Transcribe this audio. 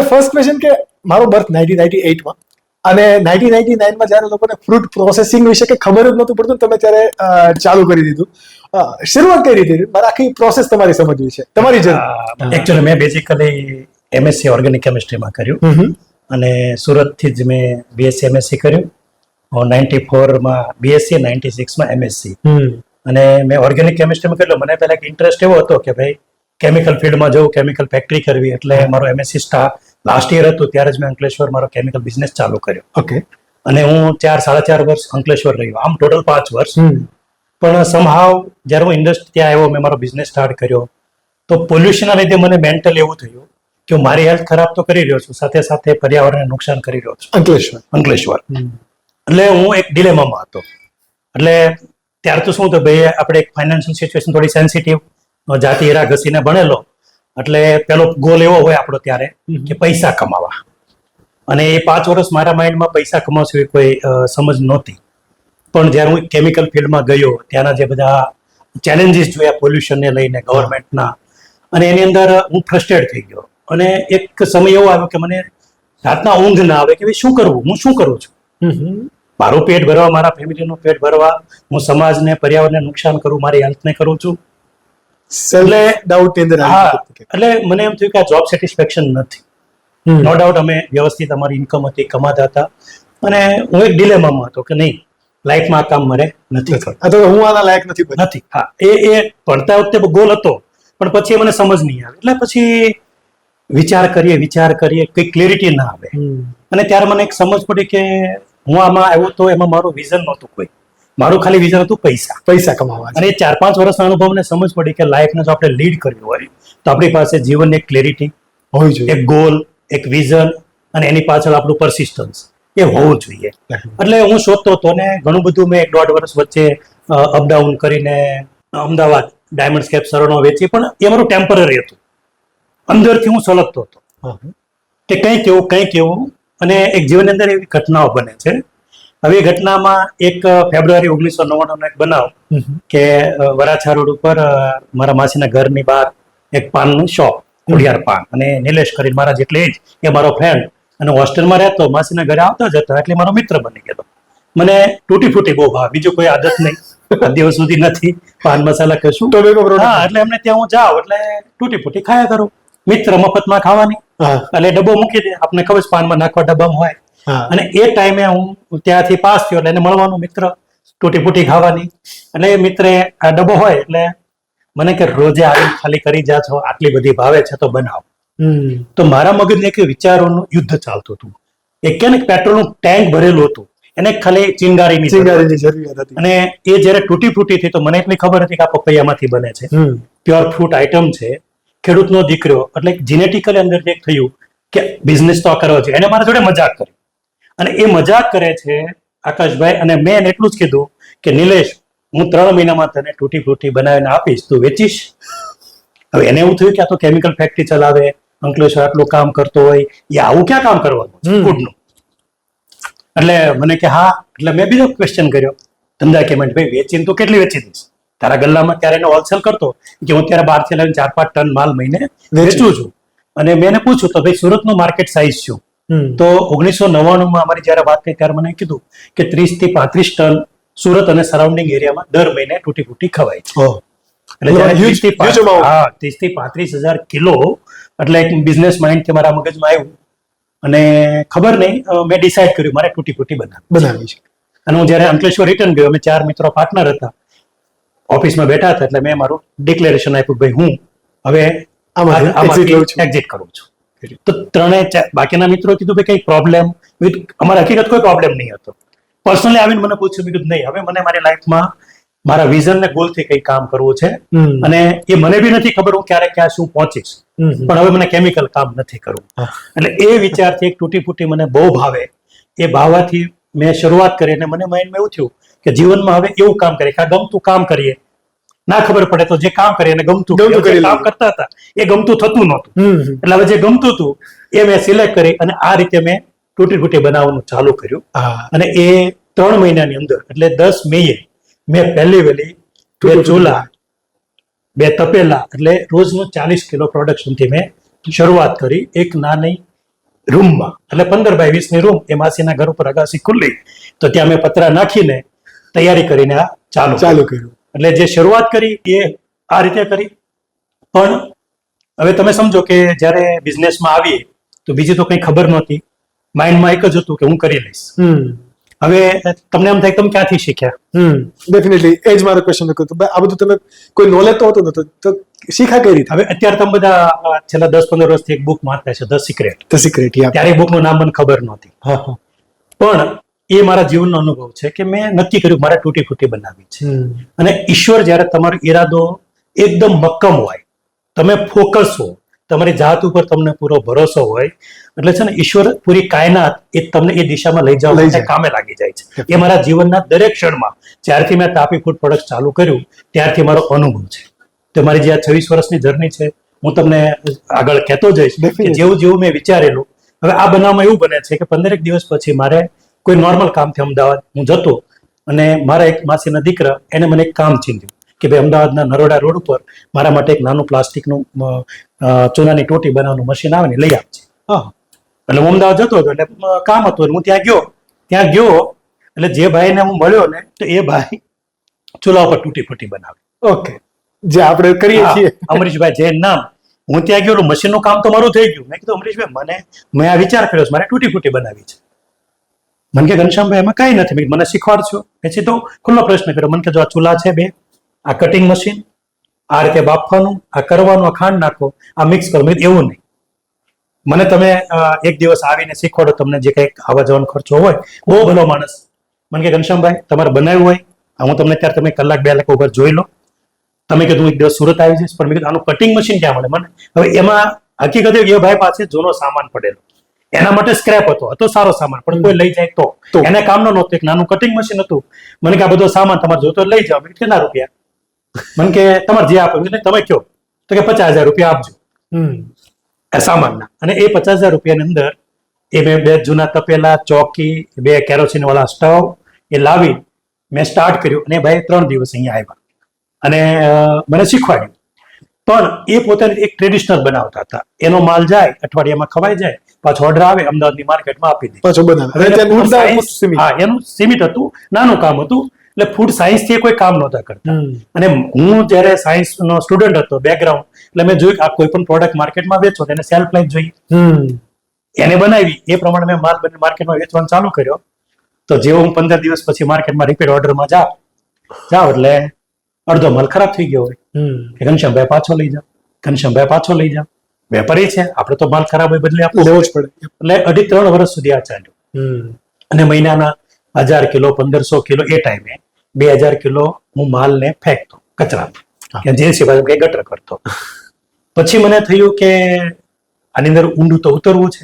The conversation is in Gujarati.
ફર્સ્ટ ક્વેશ્ચન કે મારો બર્થ 1998માં અને 1999માં જ્યારે લોકોને ફ્રૂટ પ્રોસેસિંગ વિશે કે ખબર જ નહોતું પડતું, તમે ત્યારે ચાલુ કરી દીધું. શરૂઆત કઈ રીતે? મારે આખી પ્રોસેસ તમારી સમજવી છે, તમારી જર્ની. એકચ્યુઅલી મેં બેઝિકલી એમએસસી ઓર્ગેનિક કેમિસ્ટ્રીમાં કર્યું અને સુરતથી જ મેં બીએસસી એમએસસી કર્યું. 94માં બીએસસી, 96માં એમએસસી. અને મેં ઓર્ગેનિક કેમિસ્ટ્રીમાં કર્યું. મને પહેલા ઇન્ટરેસ્ટ એવો હતો કે ભાઈ કેમિકલ ફિલ્ડમાં જવું, કેમિકલ ફેક્ટરી કરવી. એટલે મારો એમએસસી લાસ્ટ યર હતું ત્યારે જ મેં અંકલેશ્વર મારો કેમિકલ બિઝનેસ ચાલુ કર્યો. ઓકે. અને હું 4-4.5 વર્ષ અંકલેશ્વર રહ્યો, આમ ટોટલ 5 વર્ષ. પણ સમહાવ જ્યારે હું ઇન્ડસ્ટ્રી ત્યાં આવ્યો, મેં મારો બિઝનેસ સ્ટાર્ટ કર્યો, તો પોલ્યુશનના લીધે મને મેન્ટલ એવું થયું કે હું મારી હેલ્થ ખરાબ તો કરી રહ્યો છું, સાથે સાથે પર્યાવરણને નુકસાન કરી રહ્યો છું. અંકલેશ્વર એટલે હું એક ડિલેમામાં હતો. એટલે ત્યારે તો શું હતું ભાઈ, આપણે એક ફાઇનાન્શિયલ સિચ્યુએશન થોડી સેન્સિટિવ, જાતિ હીરા ઘસીને ભણેલો, એટલે પેલો ગોલ એવો હોય આપણો ત્યારે કે પૈસા કમાવા. અને એ 5 વર્ષ મારા માઇન્ડમાં પૈસા કમાવશું એ કોઈ સમજ નહોતી. પણ જ્યારે હું કેમિકલ ફિલ્ડમાં ગયો, ત્યાંના જે બધા ચેલેન્જીસ જોયા પોલ્યુશનને લઈને ગવર્મેન્ટના, અને એની અંદર હું ફ્રસ્ટ્રેટ થઈ ગયો. અને એક સમય એવો આવ્યો કે મને રાતના ઊંઘ ના આવે કે ભાઈ શું કરવું, હું શું કરું છું. મારું પેટ ભરવા, મારા ફેમિલીનું પેટ ભરવા, હું સમાજને, પર્યાવરણને નુકસાન કરું, મારી હેલ્થને કરું છું. એટલે ડાઉટ એટલે મને એમ થયું કે આ જોબ સેટિસ્ફેક્શન નથી. નો ડાઉટ અમે વ્યવસ્થિત અમારી ઇન્કમ હતી, કમાતા હતા, અને હું એક ડિલેમામાં હતો કે નહીં, લાઈફમાં આ કામ મારે નથી કરવું, હું આના લાયક નથી. હા, એ ભણતા વખતે ગોલ હતો, પણ પછી મને સમજ નહીં આવે. એટલે પછી વિચાર કરીએ કઈ ક્લેરિટી ના આવે. અને ત્યારે મને એક સમજ પડી કે હું આમાં આવ્યો તો એમાં મારું વિઝન નહોતું કોઈ, મારું ખાલી વિઝન હતું પૈસા કમાવા. અને 4-5 વર્ષના અનુભવને સમજ પડી કે લાઈફને જો આપણે લીડ કર્યું હોય તો આપણી પાસે જીવનની એક ક્લેરિટી હોવી જોઈએ, એક ગોલ, એક વિઝન, અને એની પાછળ આપણું પરસિસ્ટન્સ એ હોવું જોઈએ. એટલે હું શોધતો હતો ને ઘણું બધું મેં 1.5 વર્ષ વચ્ચે અપડાઉન કરીને અમદાવાદ ડાયમંડ સ્કેપ સરોનો વેચી, પણ એ મારું ટેમ્પરરી હતું. અંદરથી હું સળગતો હતો કે કંઈક એવું. અને એક જીવનની અંદર એવી ઘટનાઓ બને છે. હવે એ ઘટનામાં એક ફેબ્રુઆરી 1999નો એક બનાવ કે વરાછા રોડ ઉપર મારા માસીના ઘરની બહાર એક પાનનું શોપ, ખોડિયાર પાન, અને નિલેશ કરીને મારા જેટલે જ એ મારો ફ્રેન્ડ, અને હોસ્ટેલમાં રહેતો, માસીના ઘરે આવતા જતા, એટલે મારો મિત્ર બની ગયો. મને તૂટી ફૂટી બહુ ભાવ, બીજું કોઈ આદત નહીં, આ દિવસ સુધી નથી, પાન મસાલા કશું. હા, એટલે એમને ત્યાં હું જાઉં એટલે તૂટી ફૂટી ખાયા કરું. મિત્ર મફતમાં ખાવાની, એટલે ડબ્બો મૂકી દે, આપણે ખબર છે પાનમાં નાખવા ડબ્બામાં હોય. અને એ ટાઈમે હું ત્યાંથી પાસ થયો એટલે એને મળવાનું, મિત્ર તૂટી ફૂટી ખાવાની. એટલે એ મિત્રે આ ડબ્બો હોય એટલે મને કે રોજે આવી ખાલી કરી જા છો, આટલી બધી ભાવે છે તો બનાવ. તો મારા મગજને એક વિચારોનું યુદ્ધ ચાલતું હતું. એક કે ને પેટ્રોલનું ટેન્ક ભરેલું હતું, એને ખાલી ચિંગારીની જરૂરિયાત હતી. અને એ જયારે તૂટી ફૂટી થઈ તો મને એટલી ખબર હતી કે આ પપૈયામાંથી બને છે, પ્યોર ફ્રૂટ આઈટમ છે, ખેડૂતનો દીકરો. એટલે જીનેટિકલી અંદર એક થયું કે બિઝનેસ તો કરવો છે. એને મારા જોડે મજાક કરી, અને એ મજાક કરે છે આકાશભાઈ, અને મેં એને એટલું જ કીધું કે નિલેશ, હું 3 મહિનામાં તને તૂટી ફૂટી બનાવીને આપીશ, તું વેચીશ. હવે એને એવું થયું કે આ તો કેમિકલ ફેક્ટરી ચલાવે, અંકલેશ્વર આટલું કામ કરતો હોય, એ આવું ક્યાં કામ કરવાનું ફૂડનું. એટલે મને કે હા. એટલે મેં બીજો ક્વેશ્ચન કર્યો ધંધા કે ભાઈ વેચીને તો કેટલી વેચી દઈશ તારા ગલ્લામાં? ત્યારે એને હોલસેલ કરતો કે હું ત્યારે 12 થી લઈને 4-5 ટન માલ મહિને વેચું છું. અને મેં એને પૂછ્યું તો ભાઈ સુરતનું માર્કેટ સાઇઝ શું? તો 1999માં અમારી જયારે વાત થઈ ત્યારે મને કીધું કે 30 થી 35 ટન સુરત અને સરાઉન્ડિંગ એરિયામાં દર મહિને તૂટી ફૂટી ખવાય છે. એટલે 30 થી 35,000 કિલો. એટલે એક બિઝનેસ માઇન્ડ કે મારા મગજમાં આવ્યું, અને ખબર નહીં, મેં ડિસાઇડ કર્યું મારે તૂટી ફૂટી બનાવી છે. અને હું જયારે અંકલેશ્વર રિટર્ન ગયો, અમે 4 મિત્રો પાર્ટનર હતા, ઓફિસમાં બેઠા હતા, એટલે મેં મારું ડિક્લેરેશન આપ્યું ભાઈ હું હવે એક્ઝિટ કરું છું. તો 3 બાકીના મિત્રો કીધું ભાઈ કઈ પ્રોબ્લેમ? અમારા હકીકત કોઈ પ્રોબ્લેમ નહીં હતો. પર્સનલી આવીને મને પૂછ્યું, મેં કીધું નહીં, હવે મને મારી લાઈફમાં મારા વિઝન ને ગોલ થી કઈ કામ કરવું છે, અને એ મને બી નથી ખબર હું ક્યારે ક્યાં શું પહોંચીશ, પણ હવે મને કેમિકલ કામ નથી કરવું. એટલે એ વિચારથી એક તૂટી ફૂટી મને બહુ ભાવે. એ ભાવવાથી મેં શરૂઆત કરી, અને મને માઇન્ડમાં એવું થયું કે જીવનમાં હવે એવું કામ કરીએ કે આ ગમતું કામ કરીએ. ના ખબર પડે તો જે કામ કરીએ એને ગમતું કામ કરતા હતા, એ ગમતું થતું નહોતું. એટલે હવે જે ગમતું હતું એ મેં સિલેક્ટ કરી, અને આ રીતે મેં તૂટી ફૂટી બનાવવાનું ચાલુ કર્યું. અને એ 3 મહિનાની અંદર, એટલે 10 મેએ મેં પહેલી વહેલી 2 ચૂલા, 2 તપેલા, એટલે રોજનું 40 કિલો પ્રોડક્શનથી મેં શરૂઆત કરી. એક નાની રૂમમાં, એટલે 15x20 ની રૂમ, એ માસીના ઘર ઉપર અગાસી ખુલ્લી, તો ત્યાં મેં પતરા નાખીને તૈયારી કરીને આ ચાલુ કર્યું. એટલે જે શરૂઆત કરી એ આ રીતે કરી. પણ હવે તમે સમજો કે જ્યારે બિઝનેસમાં આવીએ તો બીજી તો કંઈ ખબર નહોતી, માઇન્ડમાં એક જ હતું કે હું કરી લઈશ. હવે તમને એમ થાય તમે ક્યાંથી શીખ્યા? ડેફિનેટલી એ જ મારો ક્વેશ્ચન હતો. આ બધું તમે કોઈ નોલેજ તો હતું નતું, તો શીખા કઈ રીતે? હવે અત્યારે તમે બધા છેલ્લા 10-15 વર્ષથી એક બુક વાંચતા છે, ધ સિક્રેટ. The secret. ત્યારે એ બુકનું નામ મને ખબર નહોતી, પણ એ મારા જીવનનો અનુભવ છે કે મેં નક્કી કર્યું મારે તૂટી ફૂટી બનાવવી છે. અને ઈશ્વર જ્યારે તમારો ઈરાદો એકદમ મક્કમ હોય, તમે ફોકસ હો, તમારી જાત ઉપર તમને પૂરો ભરોસો હોય, એટલે છે ને ઈશ્વર પૂરી કાયનાત એ તમને એ દિશામાં લઈ જવા માટે કામે લાગી જાય છે. એ મારા જીવનના દરેક ક્ષણમાં જ્યારથી મેં તાપી ફૂડ પ્રોડક્ટ ચાલુ કર્યું ત્યારથી મારો અનુભવ છે. તો મારી જે આ 26 વર્ષની જર્ની છે, હું તમને આગળ કહેતો જઈશ કે જેવું જેવું મેં વિચારેલું. હવે આ બનાવમાં એવું બને છે કે 15 દિવસ પછી મારે કોઈ નોર્મલ કામથી અમદાવાદ હું જતો, અને મારા એક માસીના દીકરા એને મને એક કામ ચીંધ્યું કે ભાઈ અમદાવાદના નરોડા રોડ ઉપર મારા માટે એક નાનું પ્લાસ્ટિકનું ચૂનાની ટોટી બનાવવાનું મશીન આવે ને લઈ આપજે. એટલે હું અમદાવાદ જતો હતો, એટલે કામ હતું, હું ત્યાં ગયો એટલે જે ભાઈને હું મળ્યો ને, તો એ ભાઈ ચૂલા ઉપર તૂટી ફૂટી બનાવે. ઓકે, જે આપણે કરીએ છીએ. અમરીશભાઈ જૈન નામ. હું ત્યાં ગયો, મશીનનું કામ તો મારું થઈ ગયું. મેં કીધું અમરીશભાઈ મેં આ વિચાર કર્યો છે, મારે તૂટી ફૂટી બનાવી છે. મને કે ઘનશ્યામભાઈ એમાં કાંઈ નથી, મને શીખવાડશો? પછી તો ખુલ્લો પ્રશ્ન કર્યો. મને કે જો આ ચૂલા છે 2, આ કટિંગ મશીન, આ રીતે બાફવાનું, આ કરવાનું, આ ખાંડ નાખો, આ મિક્સ કરો. એવું નહીં, મને તમે એક દિવસ આવીને શીખવાડો, તમને જે કંઈક આવવા જવાનો ખર્ચો હોય. બહુ ભલો માણસ. મને કે ઘનશ્યામભાઈ તમારે બનાવ્યું હોય, હું તમને ત્યારે તમે 1-2 કલાક ઉપર જોઈ લો. તમે કીધું એક દિવસ સુરત આવી જઈશ, પણ મેં કીધું આનું કટિંગ મશીન ક્યાં મળે મને? હવે એમાં હકીકત એ ભાઈ પાસે જૂનો સામાન પડેલો, એના માટે સ્ક્રેપ હતો સારો સામાન, પણ કોઈ લઈ જાય તો એને કામનો નહોતું. એક નાનું કટિંગ મશીન હતું. મને કે આ બધો સામાન તમારે જોતો લઈ જાઓ. કેટલા રૂપિયા? મને કે તમારે જે આપો. તમે કયો? તો કે 50,000 રૂપિયા આપજો એ સામાનના. અને એ 50,000 રૂપિયાની અંદર એ મેં 2 જૂના તપેલા, ચોકી, 2 કેરોસીન વાળા સ્ટવ એ લાવી મેં સ્ટાર્ટ કર્યું. અને ભાઈ 3 દિવસ અહીંયા આવ્યા અને મને શીખવાડ્યું. પણ એ પોતાની એક ટ્રેડિશનલ બનાવતા હતા. એનો માલ જાય, અઠવાડિયામાં ખવાઈ જાય, પાછો ઓર્ડર આવે, અમદાવાદની માર્કેટમાં આપી દે, પાછો બનાવે. એનું સીમિત હતું, નાનું કામ હતું. એટલે ફૂડ સાયન્સ થી કોઈ કામ નહોતા કરતા. અને હું જયારે સાયન્સ નો સ્ટુડન્ટ હતો બેકગ્રાઉન્ડ, એટલે મેં જોયું આ કોઈ પણ પ્રોડક્ટ માર્કેટમાં વેચો તેને સેલ્ફ લાઈફ જોઈએ. એને બનાવી એ પ્રમાણે મેં માલ માર્કેટમાં વેચવાનું ચાલુ કર્યો. તો જેવો હું 15 દિવસ પછી માર્કેટમાં રિપીટ ઓર્ડરમાં જાવ એટલે અડધો માલ ખરાબ થઈ ગયો હોય. ઘનશ્યામભાઈ પાછો લઈ જાઓ, ઘનશ્યામભાઈ પાછો લઈ જાઓ. વેપારી છે આપણે, તો માલ ખરાબ હોય બદલે આપણે લેવો જ પડે. એટલે 2.5-3 વર્ષ સુધી આ ચાલ્યું. અને મહિનાના 1000 કિલો 1500 કિલો એ ટાઈમે 2000 કિલો હું માલને ફેંકતો કચરામાં, જે સિવાય કઈ ગટર કરતો. પછી મને થયું કે આની અંદર ઊંડું તો ઉતરવું છે.